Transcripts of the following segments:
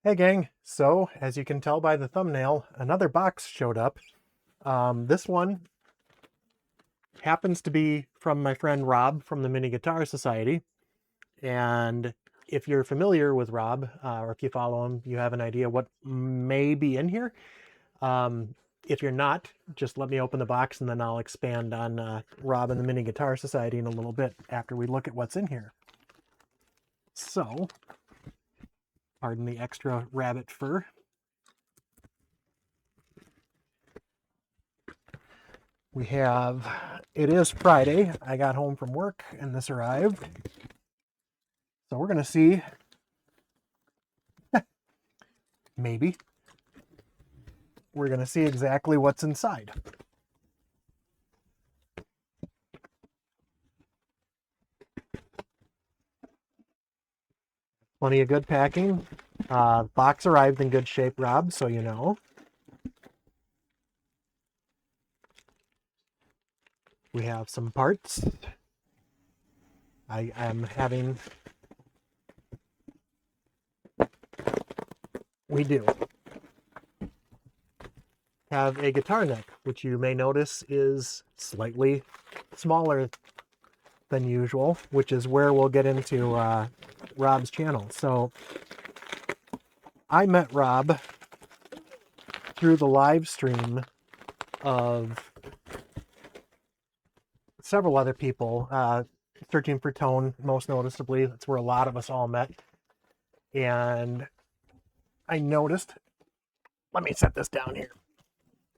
Hey gang, so as you can tell by the thumbnail, another box showed up. This one happens to be from my friend Rob from the Mini Guitar Society. And if you're familiar with Rob, or if you follow him, you have an idea what may be in here. Um, if you're not, just let me open the box and then I'll expand on Rob and the Mini Guitar Society in a little bit after we look at what's in here. So, pardon the extra rabbit fur. We have, it is Friday. I got home from work and this arrived. So we're going to see, maybe, we're going to see exactly what's inside. Plenty of good packing. Box arrived in good shape, Rob, so you know. We have some parts. I am having, we do have a guitar neck, which you may notice is slightly smaller than usual, which is where we'll get into Rob's channel. So I met Rob through the live stream of several other people, Searching for Tone, most noticeably. That's where a lot of us all met. And I noticed, let me set this down here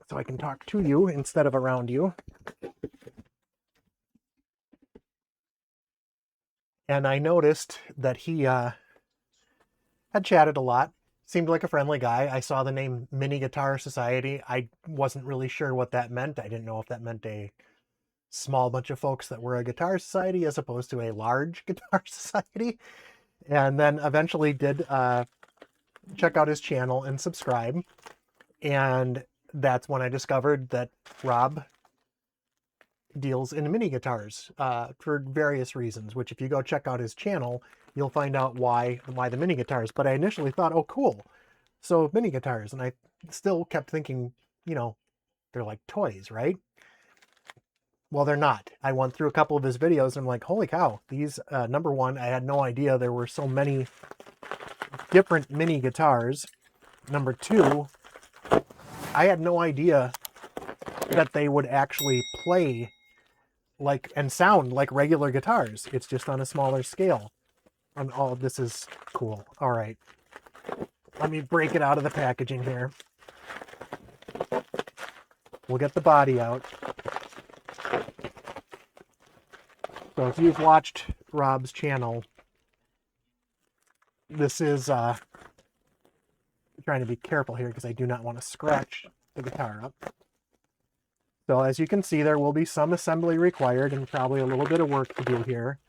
so I can talk to you instead of around you. And I noticed that he had chatted a lot. Seemed like a friendly guy. I saw the name Mini Guitar Society. I wasn't really sure what that meant. I didn't know if that meant a small bunch of folks that were a guitar society as opposed to a large guitar society. And then eventually did check out his channel and subscribe. And that's when I discovered that Rob deals in mini guitars for various reasons, which if you go check out his channel, you'll find out why the mini guitars. But I initially thought, oh, cool. So mini guitars. And I still kept thinking, you know, they're like toys, right? Well, they're not. I went through a couple of his videos and I'm like, holy cow, these, number one, I had no idea there were so many different mini guitars. Number two, I had no idea that they would actually play like and sound like regular guitars. It's just on a smaller scale. And oh, this is cool. All right. Let me break it out of the packaging here. We'll get the body out. So if you've watched Rob's channel, this is trying to be careful here because I do not want to scratch the guitar up. So as you can see, there will be some assembly required and probably a little bit of work to do here.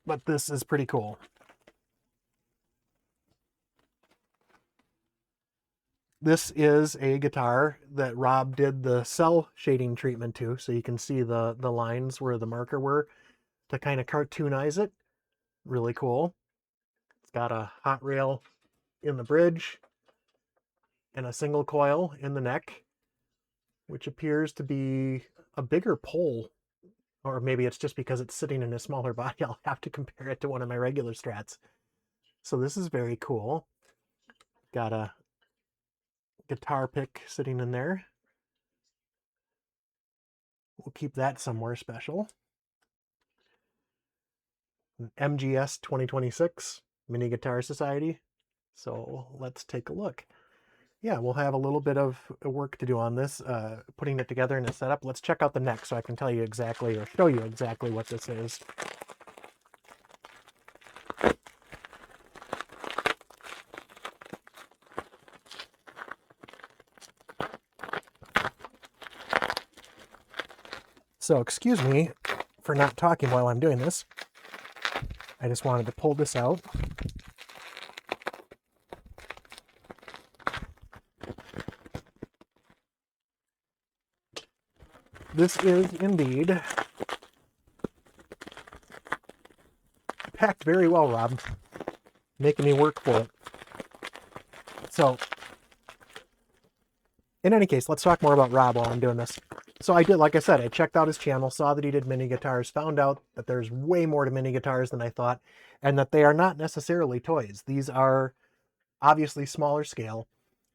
But this is pretty cool. This is a guitar that Rob did the cell shading treatment to, so you can see the lines where the marker were to kind of cartoonize it. Really cool. It's got a hot rail in the bridge and a single coil in the neck, which appears to be a bigger pole, or maybe it's just because it's sitting in a smaller body. I'll have to compare it to one of my regular Strats. So this is very cool. Got a guitar pick sitting in there. We'll keep that somewhere special. MGS 2026 Mini Guitar Society. So let's take a look. Yeah, we'll have a little bit of work to do on this, putting it together in a setup. Let's check out the neck so I can tell you exactly or show you exactly what this is. So excuse me for not talking while I'm doing this. I just wanted to pull this out. This is indeed packed very well, Rob. making me work for it. So, in any case, let's talk more about Rob while I'm doing this. So I did, like I said, I checked out his channel, saw that he did mini guitars, found out that there's way more to mini guitars than I thought, and that they are not necessarily toys. These are obviously smaller scale,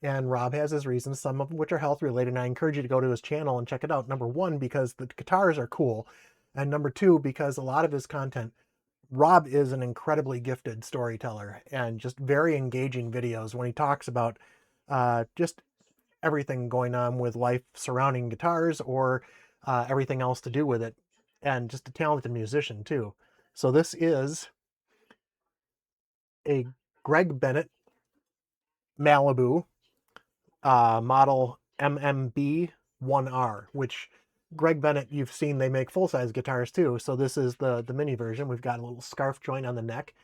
and Rob has his reasons, some of which are health related, and I encourage you to go to his channel and check it out. Number one, because the guitars are cool, and number two, because a lot of his content, Rob is an incredibly gifted storyteller and just very engaging videos when he talks about just everything going on with life surrounding guitars or everything else to do with it, and just a talented musician too. So this is a Greg Bennett Malibu model MMB1R, which Greg Bennett, you've seen they make full-size guitars too. So this is the mini version. We've got a little scarf joint on the neck.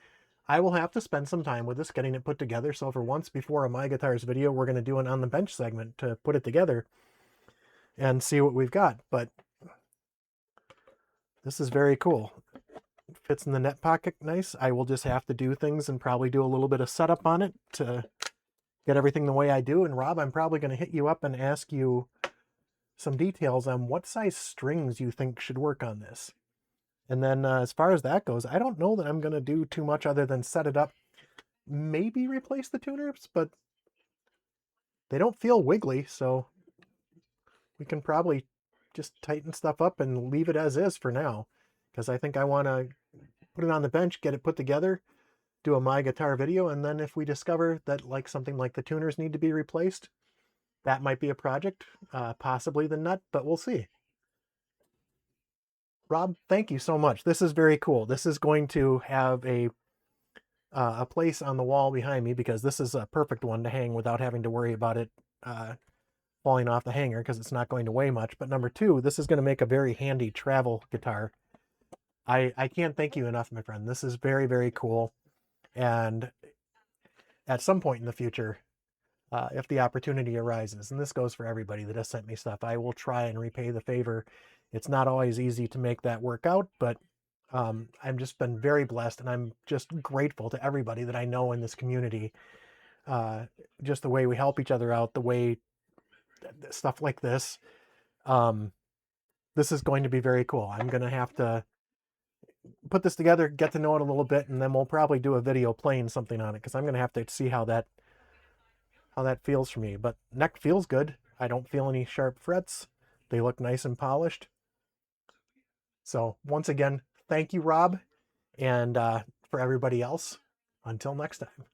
I will have to spend some time with this, getting it put together. So for once before a My Guitars video, we're going to do an on the bench segment to put it together and see what we've got. But this is very cool. It fits in the net pocket nice. I will just have to do things and probably do a little bit of setup on it to get everything the way I do. And Rob, I'm probably going to hit you up and ask you some details on what size strings you think should work on this. And then as far as that goes, I don't know that I'm going to do too much other than set it up, maybe replace the tuners, but they don't feel wiggly, so we can probably just tighten stuff up and leave it as is for now, because I think I want to put it on the bench, get it put together, do a My Guitar video, and then if we discover that like something like the tuners need to be replaced, that might be a project, possibly the nut, but we'll see. Rob, thank you so much. This is very cool. This is going to have a place on the wall behind me, because this is a perfect one to hang without having to worry about it falling off the hanger, because it's not going to weigh much. But number two, this is going to make a very handy travel guitar. I can't thank you enough, my friend. This is very, very cool. And at some point in the future, if the opportunity arises, and this goes for everybody that has sent me stuff, I will try and repay the favor. It's not always easy to make that work out, but I've just been very blessed, and I'm just grateful to everybody that I know in this community. Just the way we help each other out, the way stuff like this. This is going to be very cool. I'm going to have to put this together, get to know it a little bit, and then we'll probably do a video playing something on it, because I'm going to have to see how that feels for me. But neck feels good. I don't feel any sharp frets. They look nice and polished. So once again, thank you, Rob. And for everybody else, until next time.